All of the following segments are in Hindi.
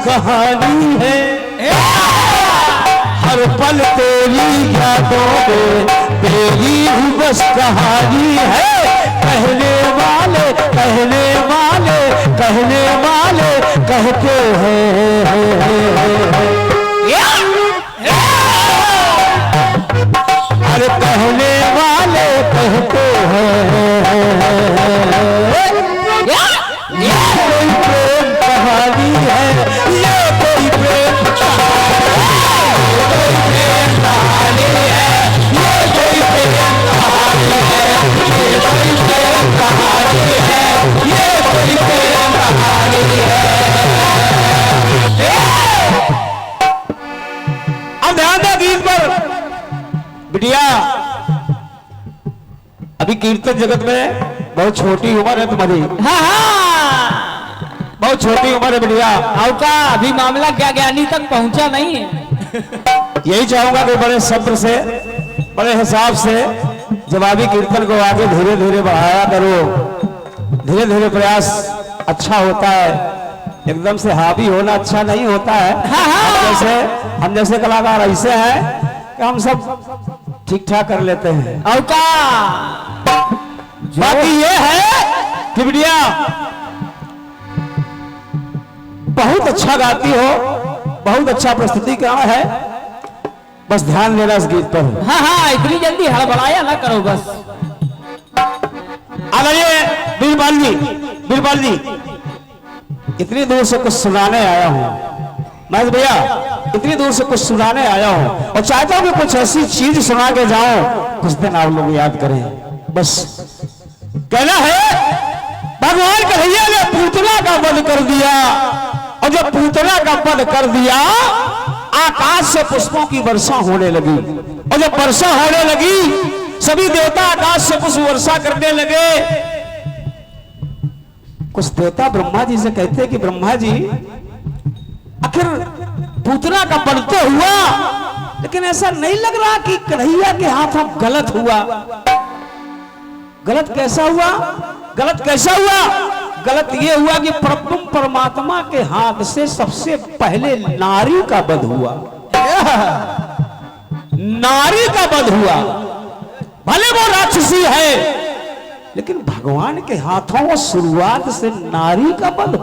कहानी है, हर पल तेरी यादों में तेरी ही बस कहानी है। कहने वाले कहने वाले कहने वाले कहते हैं अरे कहने वाले कहते हैं ये कोई प्रेम कहानी है, ये कोई प्रेम कहानी है, ये कोई प्रेम कहानी है, ये कोई प्रेम कहानी है, ये कोई प्रेम कहानी है। अब ध्यान दो गीत पर बिटिया। अभी कीर्तन जगत में बहुत छोटी उम्र है तुम्हारी। बहुत छोटी उम्र है बिटिया। आओ का अभी मामला क्या ज्ञानी तक पहुंचा नहीं है। यही चाहूंगा कि बड़े सब्र से बड़े हिसाब से जवाबी कीर्तन को आगे धीरे धीरे बढ़ाया करो। धीरे धीरे प्रयास अच्छा होता है, एकदम से हावी होना अच्छा नहीं होता है। हम जैसे कलाकार ऐसे हैं कि हम सब ठीक ठाक कर लेते हैं। आओ का बाकी ये है कि बिटिया बहुत अच्छा गाती हो, बहुत अच्छा प्रस्तुतिकरण है, बस ध्यान देना इस गीत पर। हाँ इतनी जल्दी हड़बड़ाया ना करो बस। आइए बीरबल जी, बीरबल जी इतनी दूर से कुछ सुनाने आया हूँ महेश भैया, इतनी दूर से कुछ सुनाने आया हूँ और चाहता हूँ कि कुछ ऐसी चीज सुना के जाऊं कुछ दिन आप लोग याद करें। बस कहना है भगवान कन्हैया ने पूतना का वध कर दिया और जब पूतना का वध कर दिया आकाश से पुष्पों की वर्षा होने लगी और जब वर्षा होने लगी सभी देवता आकाश से पुष्प वर्षा करने लगे। कुछ देवता ब्रह्मा जी से कहते कि ब्रह्मा जी आखिर पूतना का वध तो हुआ लेकिन ऐसा नहीं लग रहा कि कन्हैया के हाथों गलत हुआ। गलत कैसा हुआ? गलत कैसा हुआ? गलत ये हुआ कि परमात्मा के हाथ से सबसे पहले नारी का वध हुआ। नारी का वध हुआ, भले वो राक्षसी है लेकिन भगवान के हाथों शुरुआत से नारी का वध,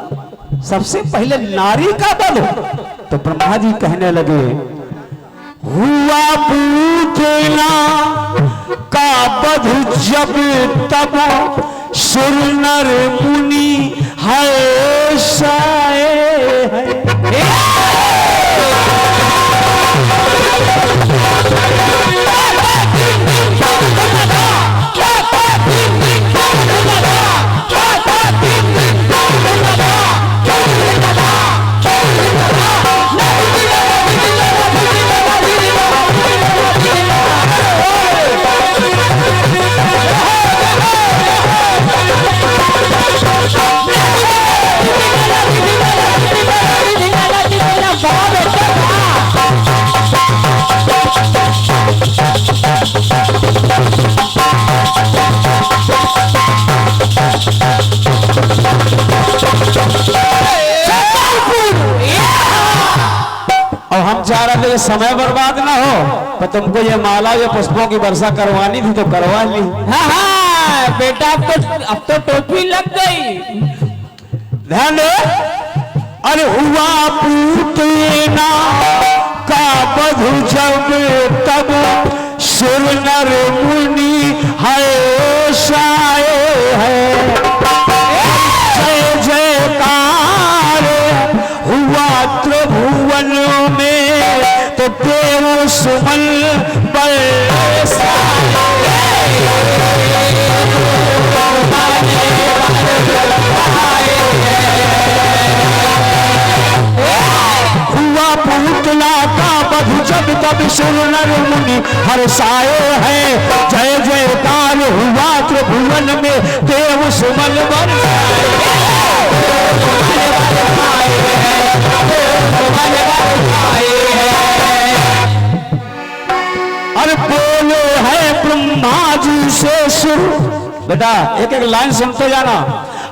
सबसे पहले नारी का वध। तो ब्रह्मा जी कहने लगे हुआ पूतना का वध जब तब सुर नर मुनि हर्षाए समय बर्बाद ना हो तो तुमको ये माला ये पुष्पों की वर्षा करवानी थी तो करवा ली। हाँ बेटा अब तो टोपी लग गई। ध्यान दे। अरे हुआ पूतना का वध जब तब सुर नर मुनि हर्षाए है। जय जयकार हुआ त्रिभुवन में तो देव सुमन बरसाए। हुआ पूतना का वध जब तब सुर नर मुनि हर्षाए है। जय जयकार हुआ त्रिभुवन में देव सुमन बरसाए। अरे बोले है ब्रह्मा जी से सुर। बेटा एक एक लाइन सुनते जाना।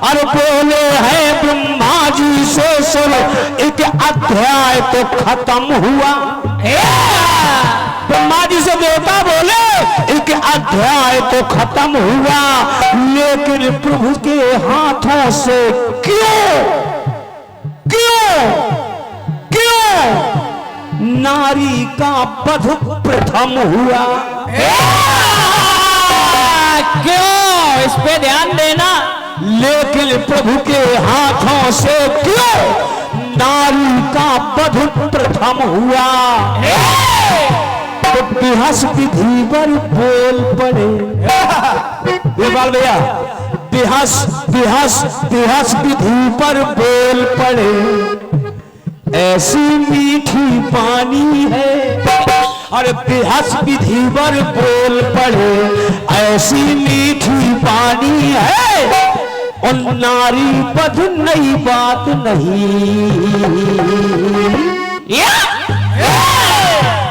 अरे बोले है ब्रह्मा जी से सुर एक अध्याय तो खत्म हुआ। ब्रह्मा जी से देवता बोले एक अध्याय तो खत्म हुआ, लेकिन प्रभु के हाथों से क्यों क्यों क्यों नारी का वध प्रथम हुआ। क्यों, इस पे ध्यान देना। लेकिन प्रभु के हाथों से क्यों नारी का वध प्रथम हुआ। तो बेहस विधि पर बोल पड़े। बीरबल भैया, बेहस बेहस बेहस विधि पर बोल पड़े, ऐसी मीठी पानी है। और बेहस विधि पर बोल पड़े, ऐसी मीठी पानी है। और नारी वध नई बात नहीं,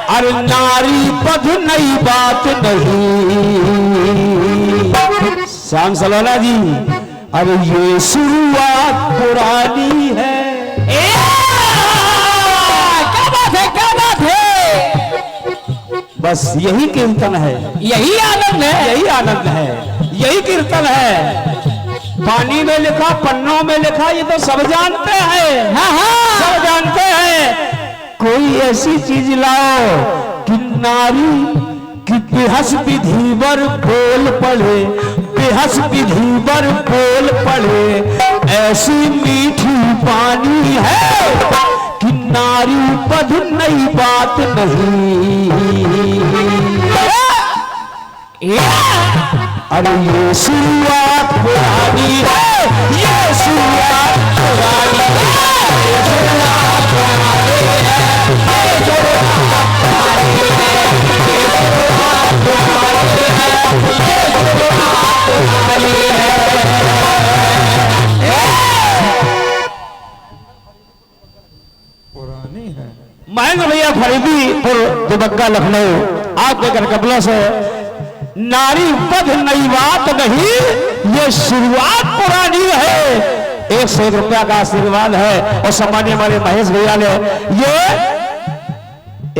अरे नारी वध नई बात नहीं। श्याम सलोना जी, अरे ये शुरुआत पुरानी है। क्या बात है, क्या बात है। बस यही कीर्तन है, यही आनंद है, यही आनंद है, यही कीर्तन है। पानी में लिखा, पन्नों में लिखा, ये तो सब जानते हैं। हाँ हाँ, सब जानते हैं। कोई ऐसी चीज लाओ कि नारी की बेहस विधि पर बोल पड़े, बेहस विधि पर बोल पड़े, ऐसी मीठी पानी है कि नारी वध नई बात नहीं। अरे ये शुरुआत पुरानी है, ये शुरुआत पुरानी है, ये शुरुआत पुरानी है, ये शुरुआत पुरानी है, ये शुरुआत पुरानी है, ये शुरुआत पुरानी है। महेंद्र भैया फरीदीपुर दुबग्गा लखनऊ आपके घर कबलों से नारी वध नई बात नहीं, ये शुरुआत पुरानी है। 101 रुपया का आशीर्वाद है। और सम्मानीय हमारे महेश भैया ने ये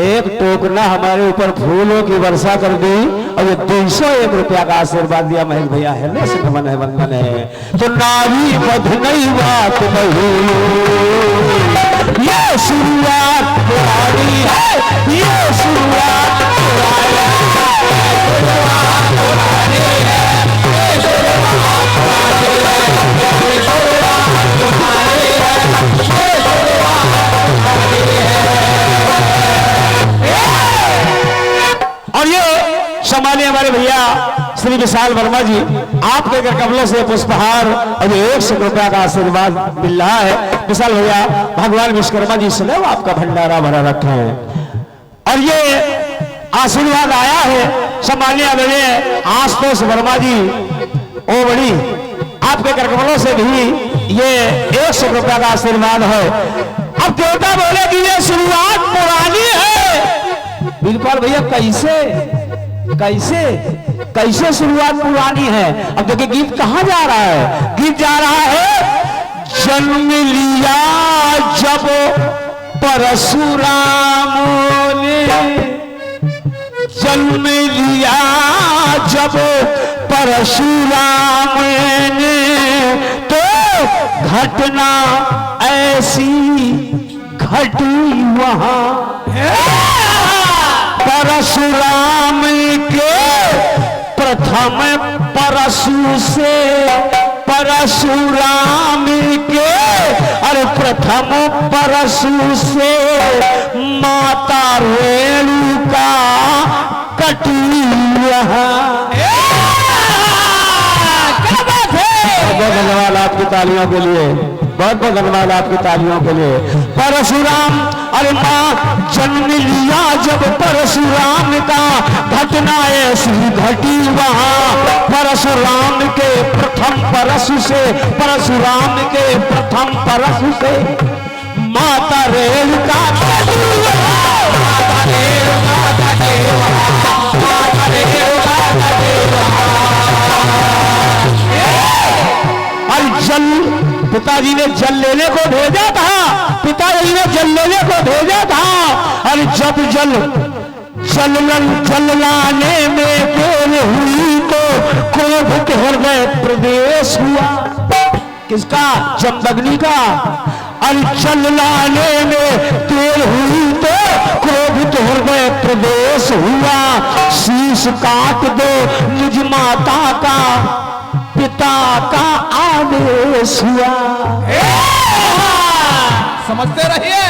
एक टोकना हमारे ऊपर फूलों की वर्षा कर दी और ये 201 रुपया का आशीर्वाद दिया। महेश भैया है से मन है, वंदन है। तो नारी वध नई बात नहीं, ये शुरुआत पुरानी है, ये शुरुआत पुरानी है। और ये सम्मानीय हमारे भैया श्री विशाल वर्मा जी आपके घर कमलों से पुष्पहार और 100 रुपया का आशीर्वाद मिल रहा है। विशाल भैया भगवान विश्वकर्मा जी से आपका भंडारा भरा रखा है। और ये आशीर्वाद आया है सम्मानीय आदरणीय आशुतोष वर्मा जी ओ बड़ी आपके घर कमलों से भी ये 100 रुपया का आशीर्वाद है। अब देवता बोले कि ये शुरुआत पुरानी है। बीरपाल भैया कैसे कैसे कैसे शुरुआत पुरानी है। अब देखिए गीत कहां जा रहा है। गीत जा रहा है जन्म लिया जब परशुराम ने, जन्म लिया जब परशुराम ने, तो घटना ऐसी घटी वहां। परशुराम के प्रथम परशु से, परशुराम के अरे प्रथम परशु से माता रेणुका कटी यहाँ। क्या बात है। बहुत धन्यवाद आपकी तालियों के लिए, बहुत बहुत धन्यवाद आपकी तालियों के लिए। परशुराम अरे माँ जन्म लिया जब परशुराम का, घटना ऐसी घटी वहां। परशुराम के प्रथम परशु से, परशुराम के प्रथम परशु से माता रेणुका कटी वहां। माता रेणुका कटी वहां, माता रेणुका कटी वहां। और जल पिताजी ने जल लेने को भेजा था पिताजी ने जल लेने को भेजा था। अरे जब जलाने में देर हुई तो क्रोधित हृदय प्रवेश हुआ। किसका? जमदग्नि का। अरे जलाने में देर हुई तो क्रोधित हृदय प्रवेश हुआ। शीश काट दो निज माता का, पिता का आदेश हुआ। समझते रहिए।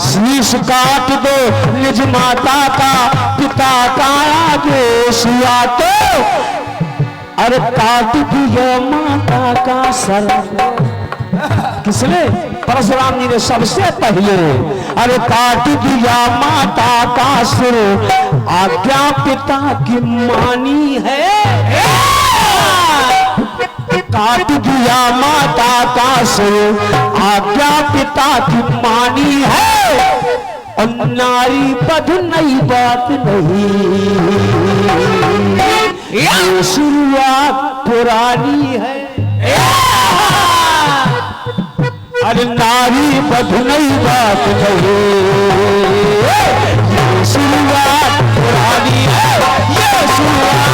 शीश काट दो निज माता का, पिता का आदेश हुआ तो अरे काट दिया माता का सर। किसने? परशुराम जी ने सबसे पहले। अरे काट दिया माता का सिर, आज्ञा पिता की मानी है। काट दिया माता का सिर, आज्ञा पिता की मानी है। और नारी बध नई बात नहीं, ये शुरुआत पुरानी है। अरे नारी बध नई बात नहीं, ये शुरुआत पुरानी है। ये शुरुआत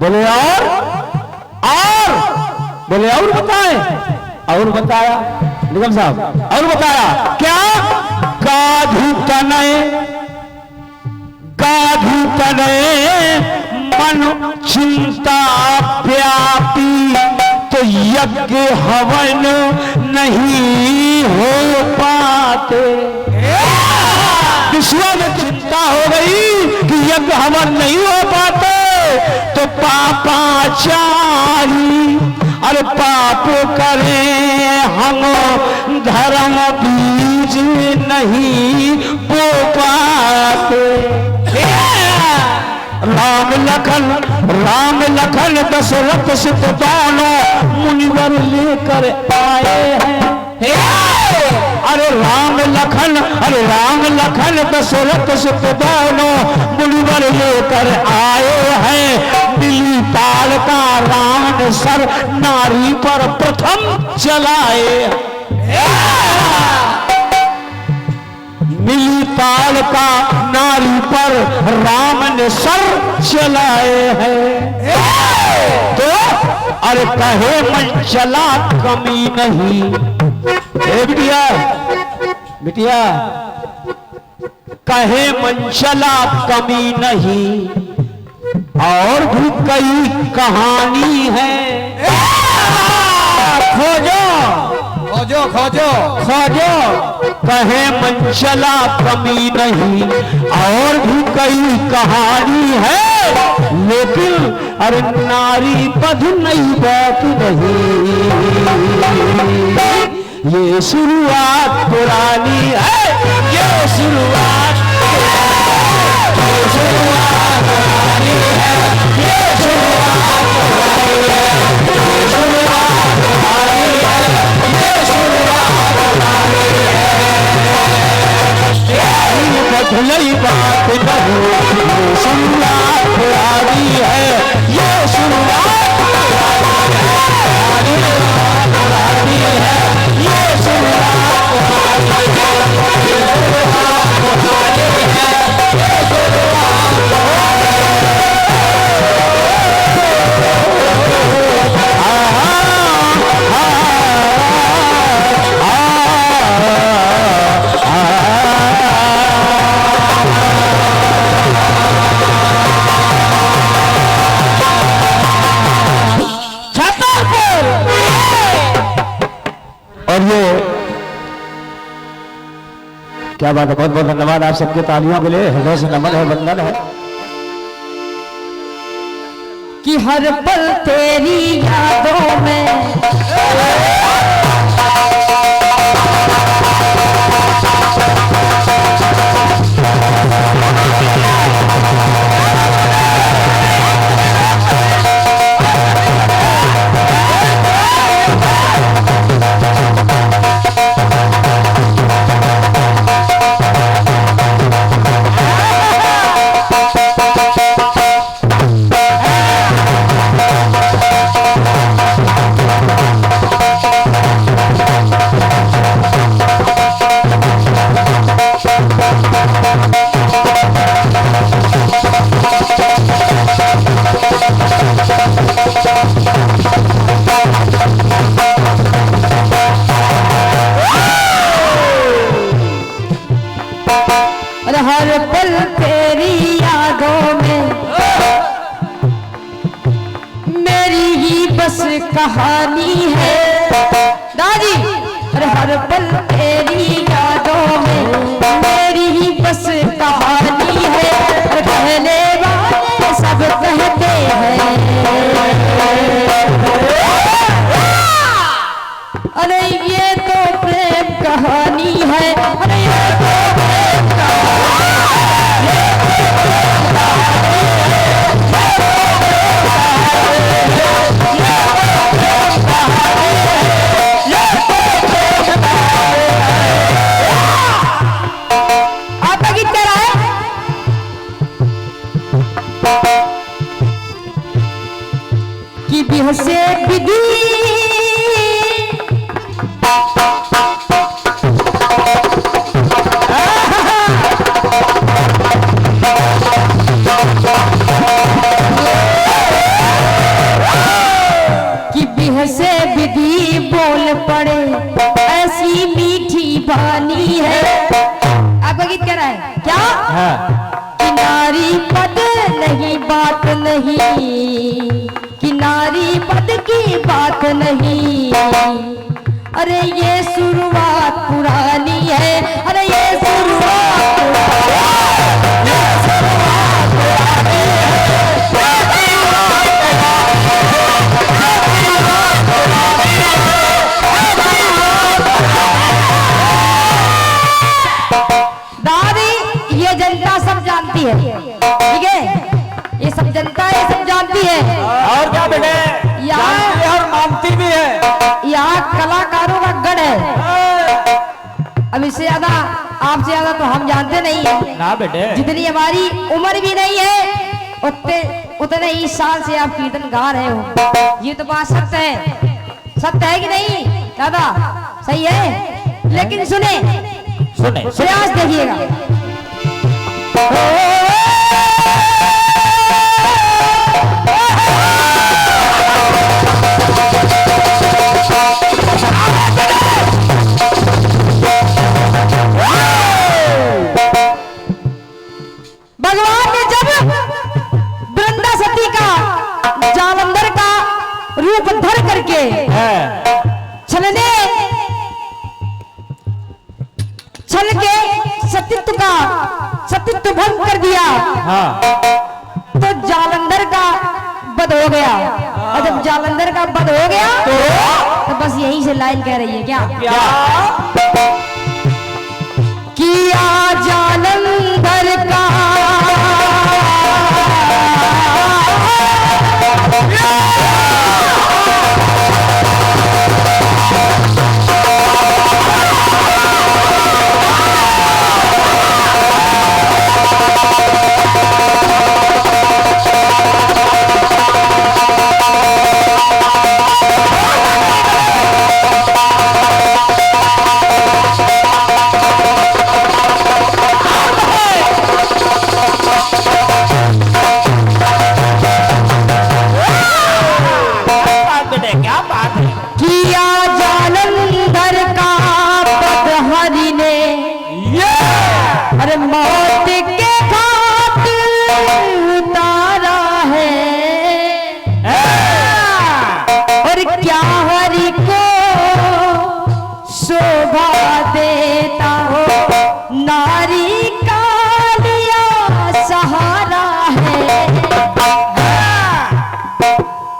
बोले और बोले और बताए। और बताया निगम साहब, और बताया क्या? गाधु तनय मन चिंता व्यापी, तो यज्ञ हवन नहीं हो पाते। विश्व में चिंता हो गई कि यज्ञ हवन नहीं हो पाते, तो पापाचारी अरे पाप करें हम, धर्म बीज नहीं बो पाते। राम लखन दशरथ सुत दोनों मुनिवर लेकर आए हैं। अरे राम लखन दशरथ सुत दोनों मुनिवर लेकर आए हैं। मिली ताल का रावण सर नारी पर प्रथम चलाए। मिली ताल का नारी पर राम ने सर चलाए हैं। तो अरे कहे मन चला कमी नहीं। बिटिया कहे मन चला कमी नहीं, और भी कई कहानी है। खोजो कहे मन चला कमी नहीं, और भी कई कहानी है। लेकिन अरे नारी बध नई बात नहीं, ये शुरुआत पुरानी है। ये शुरुआत पुरानी है। ये शुरुआत पुरानी है। ये शुरुआत पुरानी है। ये शुरुआत पुरानी है। बध नई बात नहीं, ये शुरुआत पुरानी है। ये शुरुआत पुरानी है। ये शुरुआत पुरानी है। ये शुरुआत पुरानी है। ये क्या बात है। बहुत बहुत धन्यवाद आप सबके तालियों के लिए। हृदय से नमन है, वंदन है। कि हर पल तेरी यादों में कहानी है दादी। अरे हर पल तेरी यादों में मेरी ही बस कहानी है। अरे कहने वाले सब कहते हैं, अरे ये तो प्रेम कहानी है। अरे ये तो प्रेम आपका गीत कह रहा है कि बिहसे विधि से विधि बोल पड़े ऐसी मीठी बानी है। आपका गीत कह रहा है क्या? किनारी पद नहीं बात नहीं, किनारी पद की बात नहीं। अरे ये शुरुआत पुरानी है। अरे ये शुरुआत पुरानी है, ठीक है? ये सब जनता ये सब जानती है। और क्या बेटे, जानती है और मानती भी है। यहाँ कलाकारों का गढ़ है। अब इससे ज्यादा आपसे ज्यादा तो हम जानते नहीं है ना बेटे। जितनी हमारी उम्र भी नहीं है उतने ही साल से आप कीर्तन गा रहे हो। ये तो बात सत्य है, सत्य है कि नहीं दादा? सही है। लेकिन सुने प्रयास देखिएगा। भगवान ने जब वृंदा सती का जालंधर का रूप धर करके छल के सतीत्व भंग कर दिया, तो जालंधर का वध हो गया। और जब जालंधर का वध हो गया तो बस यही से लाइन कह रही है क्या? किया जालंधर का मौत के घाट उतारा है। और क्या हरि को शोभा देता हो, नारी का लिया सहारा है।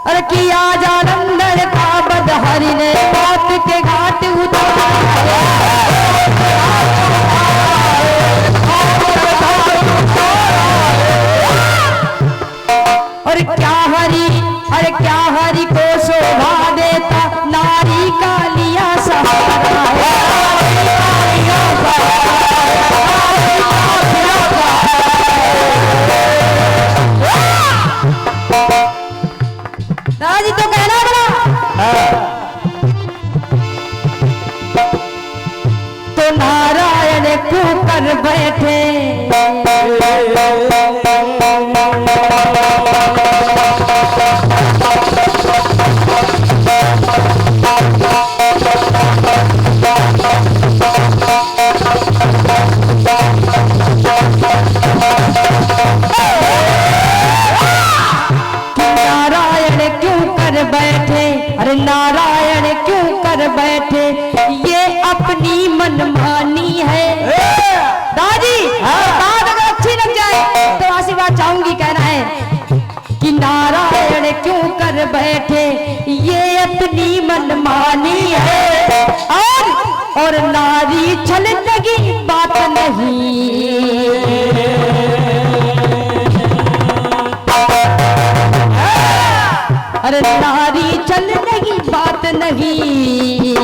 और किया जालंधर का वध हरि ने मौत के घाट उतारा है। और क्या हरि को शोभा देता, नारी का लिया सहारा है। दादी तो कहना बड़ा तो नारायण क्यों कर बैठे, नारायण क्यों कर बैठे बैठे ये अपनी मनमानी है। दादी बात अगर अच्छी लग जाए तो आशीर्वाद चाहूंगी। कहना है कि नारायण क्यों कर बैठे ये अपनी मनमानी है, और नारी छल लगी बात नहीं। अरे नारी चल लगी बात नहीं।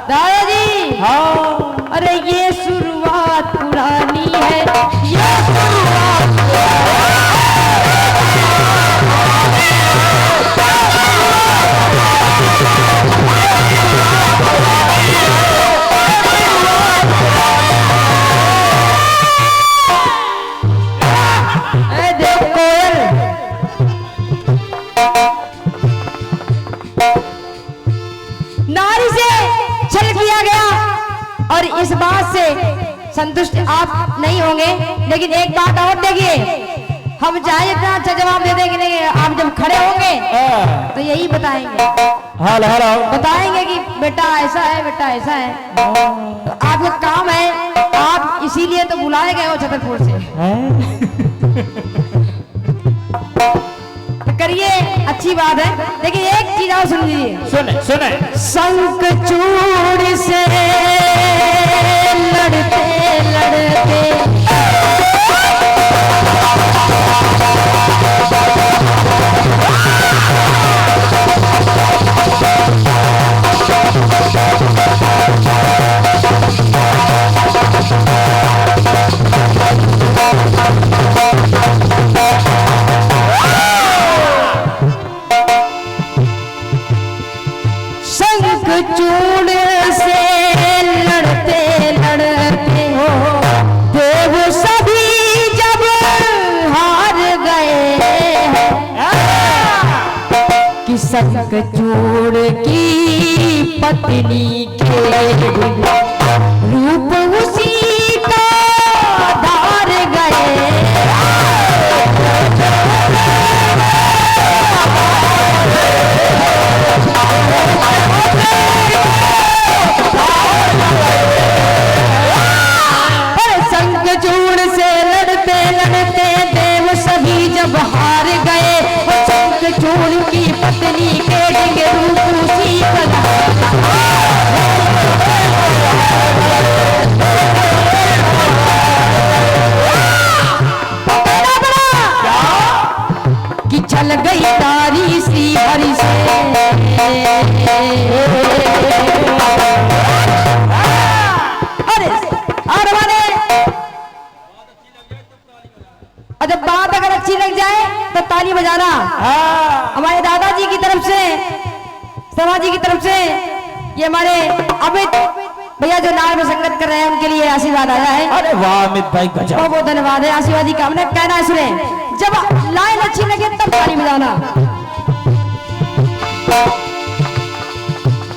दादाजी अरे ये शुरुआत पुरानी है, ये शुरुआत देव कोयल नारी से छल किया गया और इस बात से संतुष्ट आप नहीं होंगे, लेकिन एक बात और देखिए, हम चाहे इतना अच्छा जवाब दे देंगे, नहीं आप जब खड़े होंगे तो यही बताएंगे। हेलो हेलो बताएंगे कि बेटा ऐसा है, बेटा ऐसा है। तो आपका काम है, आप इसीलिए तो बुलाए गए हो छतरपुर से। तो करिए, अच्छी बात है, लेकिन एक चीज और सुन लीजिए। सुने सुने। शंख चूड़ से लड़ते लड़ते शंख चूड़ से लड़ते लड़ते देव सभी जब हार गए कि शंख चूड़ की पत्नी के रूप उसी का धार गए। शंखचूड़ से लड़ते लड़ते देव सभी जब हार गए, शंखचूड़ की पत्नी के डिंगे रूप उसी कि चल गई तारी श्री हरि से। और जब बात अगर अच्छी लग जाए तो ताली बजाना। हमारे दादाजी की तरफ से, समा जी की तरफ से, ये हमारे अमित भैया जो नाल में संगत कर रहे हैं उनके लिए आशीर्वाद आया है। अरे वाह अमित भाई गजब। बहुत बहुत धन्यवाद है आशीर्वाद जी का। हमने कहना है, सुने, जब लाइन अच्छी लगे तब ताली बजाना।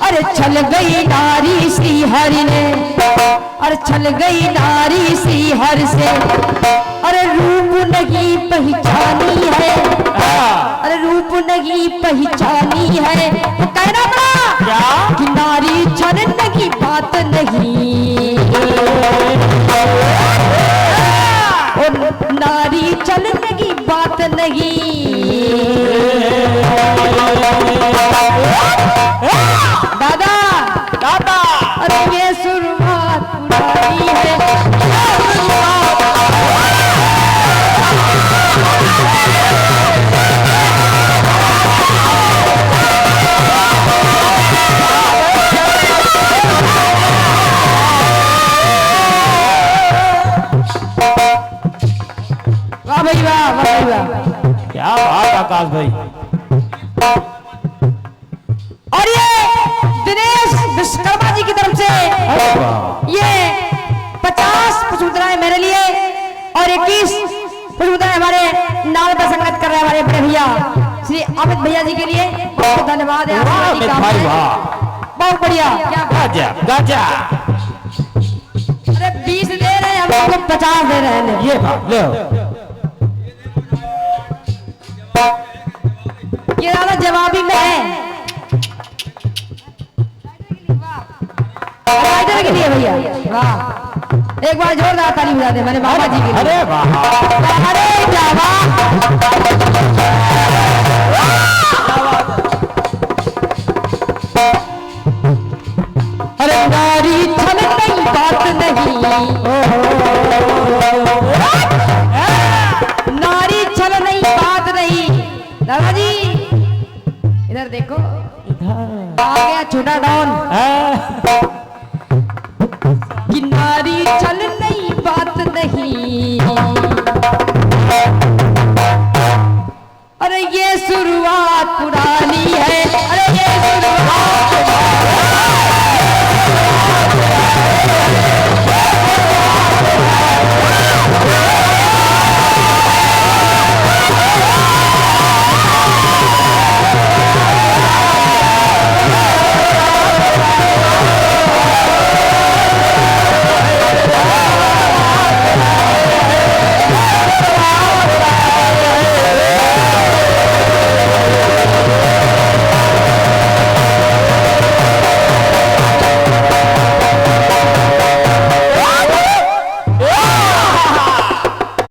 अरे चल गई नारी श्री हरि ने, अरे चल गई नारी श्री हरि से, अरे रूप नहीं पहचानी है, अरे रूप नहीं पहचानी है। तो कहना पड़ा कि नारी छलने की बात नहीं, और नारी चलने की बात नहीं। दादा दादा अरे ये शुरुआत पुरानी है। वाह भाई वाह, वाह भाई वाह, क्या बात आकाश भाई। और ये दिनेश विश्वकर्मा जी की तरफ से ये 50 पुष्पमुद्राएं मेरे लिए और 21 पुष्पमुद्राएं हमारे नाल पर संगत कर रहे हैं हमारे बड़े भैया श्री अमित भैया जी के लिए। बहुत धन्यवाद है अमित भाई, वाह बहुत बढ़िया। क्या गजब गजब। अरे 20 दे रहे हैं, हम लोग 50 दे रहे हैं। ये बात लो, ये ज्यादा जवाबी में है। राइटर के लिए भैया वाह एक बार जोरदार ताली बजा दे मैंने बाबा जी के लिए अरे वाह अरे क्या वाह अरे नारी छल नहीं बात नहीं नारी छल नहीं बात नहीं दादाजी इधर देखो आ गया छोटा डॉन कि नारी छल नहीं बात नहीं अरे ये शुरुआत पुरानी है अरे ये शुरुआत